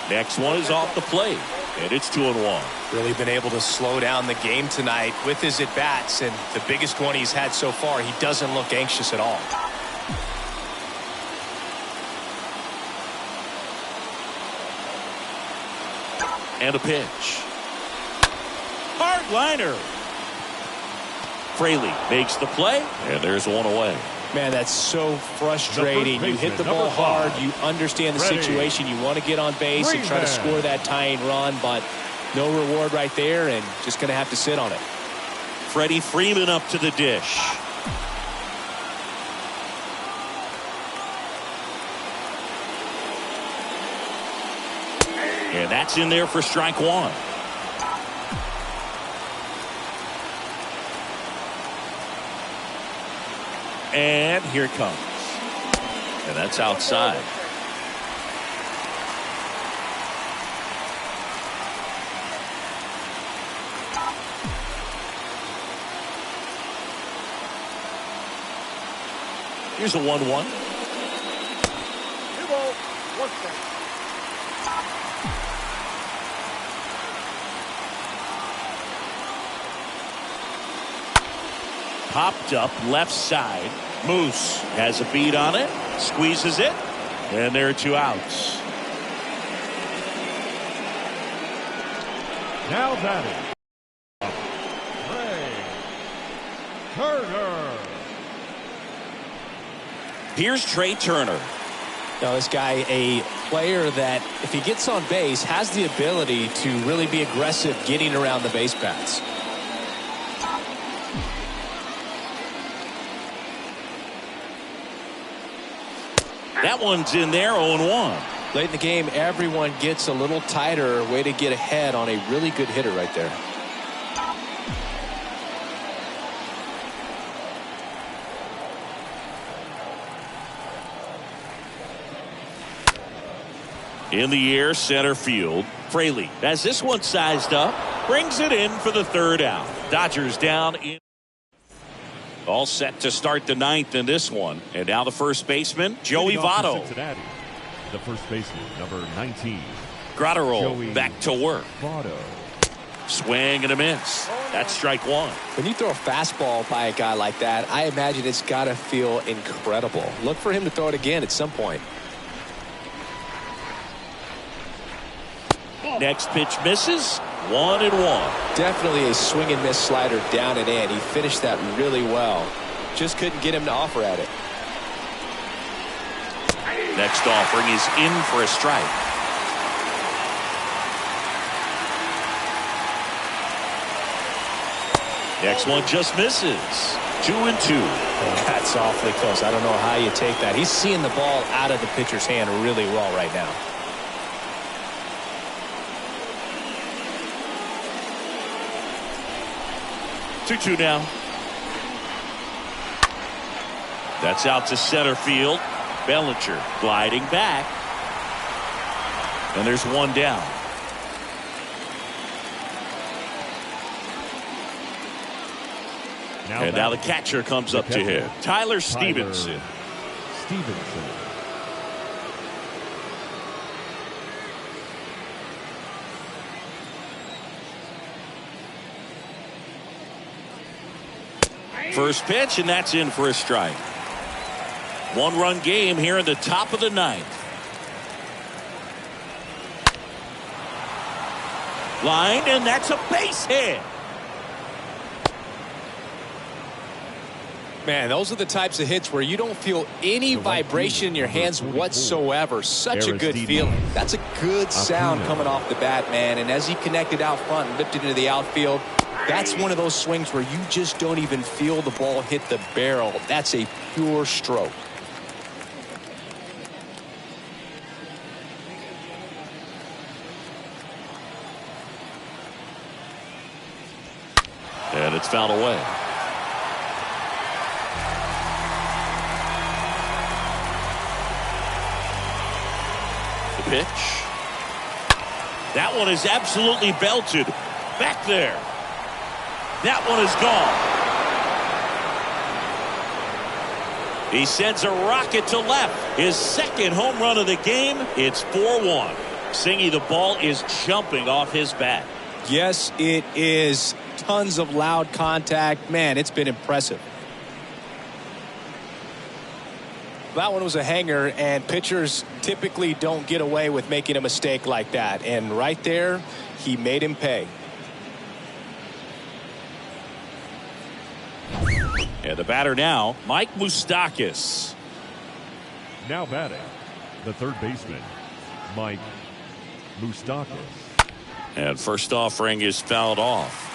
Next one is off the plate. And it's 2-1. Really been able to slow down the game tonight with his at-bats, and the biggest one he's had so far, he doesn't look anxious at all. And a pitch. Hard liner. Fraley makes the play, and there's 1 away. Man, that's so frustrating. You hit the ball hard. You understand the situation. You want to get on base and try to score that tying run, but no reward right there, and just going to have to sit on it. Freddie Freeman up to the dish. And that's in there for strike 1. And here it comes. And that's outside. Here's a 1-1. 2 balls, 1 strike. Popped up left side. Moose has a beat on it. Squeezes it. And there are 2 outs. Now batting, Trey Turner. Here's Trey Turner. Now, this guy, a player that, if he gets on base, has the ability to really be aggressive getting around the base paths. That one's in there, 0-1. Late in the game, everyone gets a little tighter. Way to get ahead on a really good hitter right there. In the air, center field. Fraley has this one sized up. Brings it in for the 3rd out. Dodgers down in. All set to start the 9th in this one. And now the first baseman, Joey Votto. Cincinnati, the first baseman, number 19. Grotterol back to work. Votto. Swing and a miss. That's strike 1. When you throw a fastball by a guy like that, I imagine it's got to feel incredible. Look for him to throw it again at some point. Next pitch misses. 1-1. Definitely a swing and miss slider down and in. He finished that really well. Just couldn't get him to offer at it. Next offering is in for a strike. Next one just misses. 2-2. That's awfully close. I don't know how you take that. He's seeing the ball out of the pitcher's hand really well right now. 2-2 now. That's out to center field. Bellinger gliding back. And there's 1 down. Now the catcher comes up to hit. Tyler Stevenson. First pitch, and that's in for a strike. 1-run game here in the top of the 9th. Line, and that's a base hit. Man, those are the types of hits where you don't feel any vibration in your hands whatsoever. Such a good feeling. That's a good sound coming off the bat, man. And as he connected out front and lifted into the outfield, that's one of those swings where you just don't even feel the ball hit the barrel. That's a pure stroke. And it's fouled away. The pitch. That one is absolutely belted. Back there. That one is gone. He sends a rocket to left. His 2nd home run of the game. It's 4-1. Singy, the ball is jumping off his bat. Yes, it is. Tons of loud contact. Man, it's been impressive. That one was a hanger, and pitchers typically don't get away with making a mistake like that. And right there, he made him pay. And the batter now, Mike Moustakas. Now batting, the 3rd baseman, Mike Moustakas. And first offering is fouled off.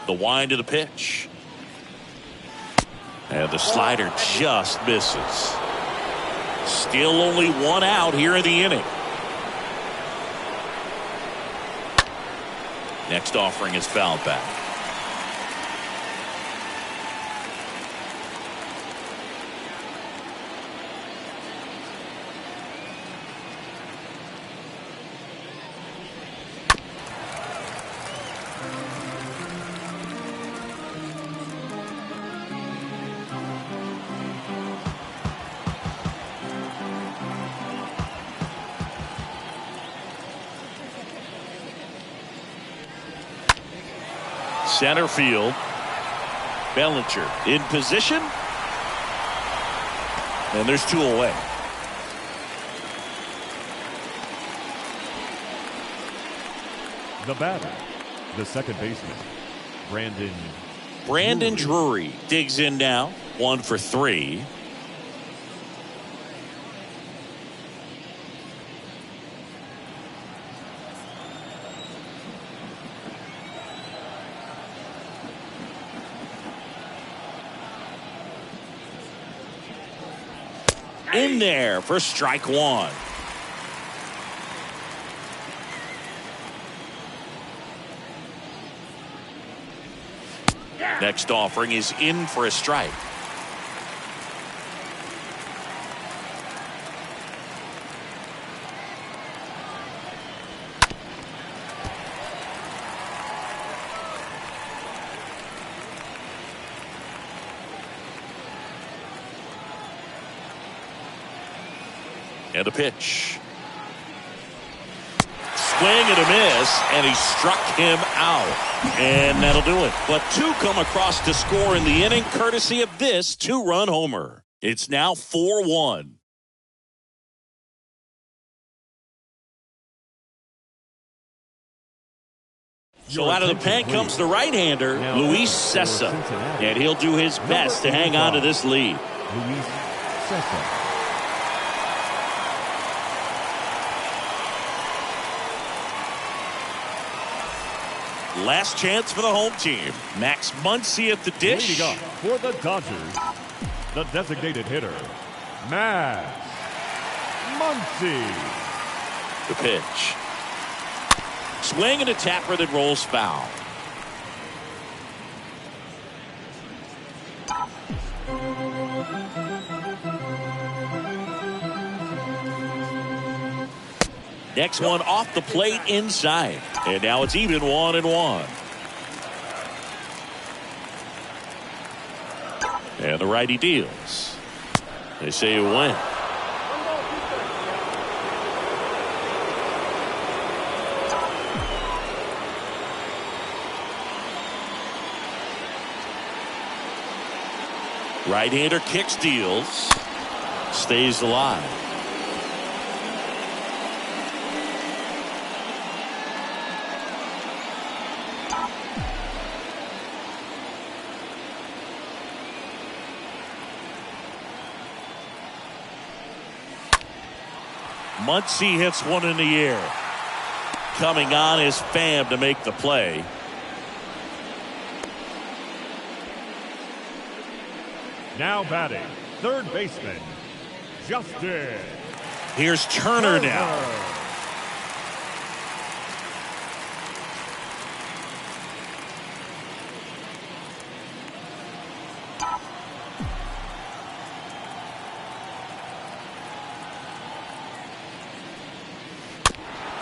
The wind of the pitch. And the slider just misses. Still only 1 out here in the inning. Next offering is fouled back. Center field. Bellinger in position. And there's 2 away. The batter, the second baseman, Brandon Drury digs in now. 1 for 3. In there for strike 1. Next offering is in for a strike. And a pitch. Swing and a miss, and he struck him out. And that'll do it. But 2 come across to score in the inning, courtesy of this 2-run homer. It's now 4-1. So out of the pen comes the right-hander, Luis Sessa. And he'll do his best to hang on to this lead. Luis Sessa. Last chance for the home team. Max Muncy at the dish. Leading up for the Dodgers, the designated hitter, Max Muncy. The pitch. Swing and a tapper that rolls foul. Next one off the plate inside. And now it's even 1-1. And the righty deals. They say you win. Right-hander kicks, deals. Stays alive. Muncy hits one in the air. Coming on is Pham to make the play. Now batting, third baseman, Justin. Here's Turner now.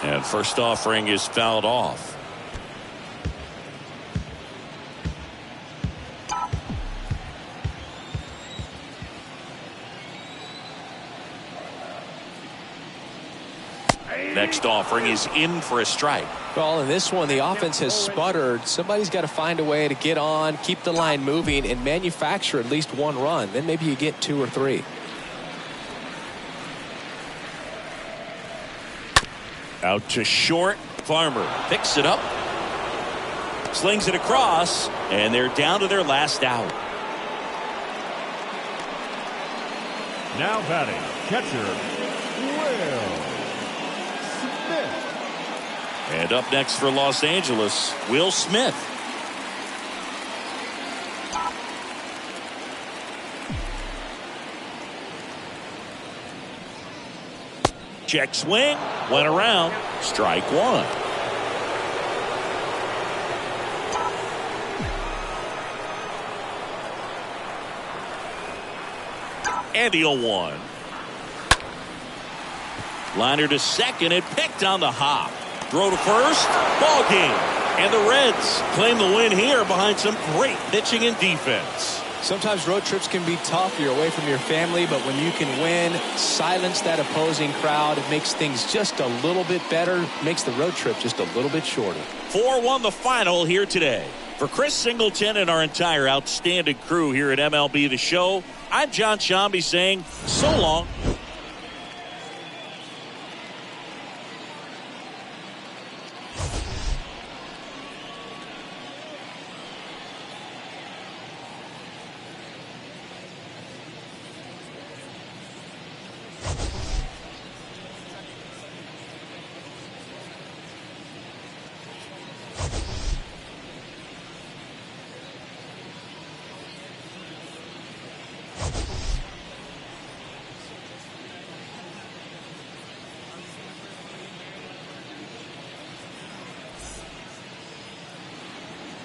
And first offering is fouled off. Next offering is in for a strike. Well, in this one, the offense has sputtered. Somebody's got to find a way to get on, keep the line moving, and manufacture at least 1 run. Then maybe you get 2 or 3. Out to short. Farmer picks it up. Slings it across. And they're down to their last out. Now batting, catcher, Will Smith. And up next for Los Angeles, Will Smith. Check swing, went around, strike 1. And the 0-1. Liner to second and picked on the hop. Throw to first, ball game. And the Reds claim the win here behind some great pitching and defense. Sometimes road trips can be tough. You're away from your family, but when you can win, silence that opposing crowd, it makes things just a little bit better, makes the road trip just a little bit shorter. 4-1 the final here today. For Chris Singleton and our entire outstanding crew here at MLB The Show, I'm John Shambi saying so long.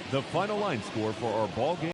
The final line score for our ball game.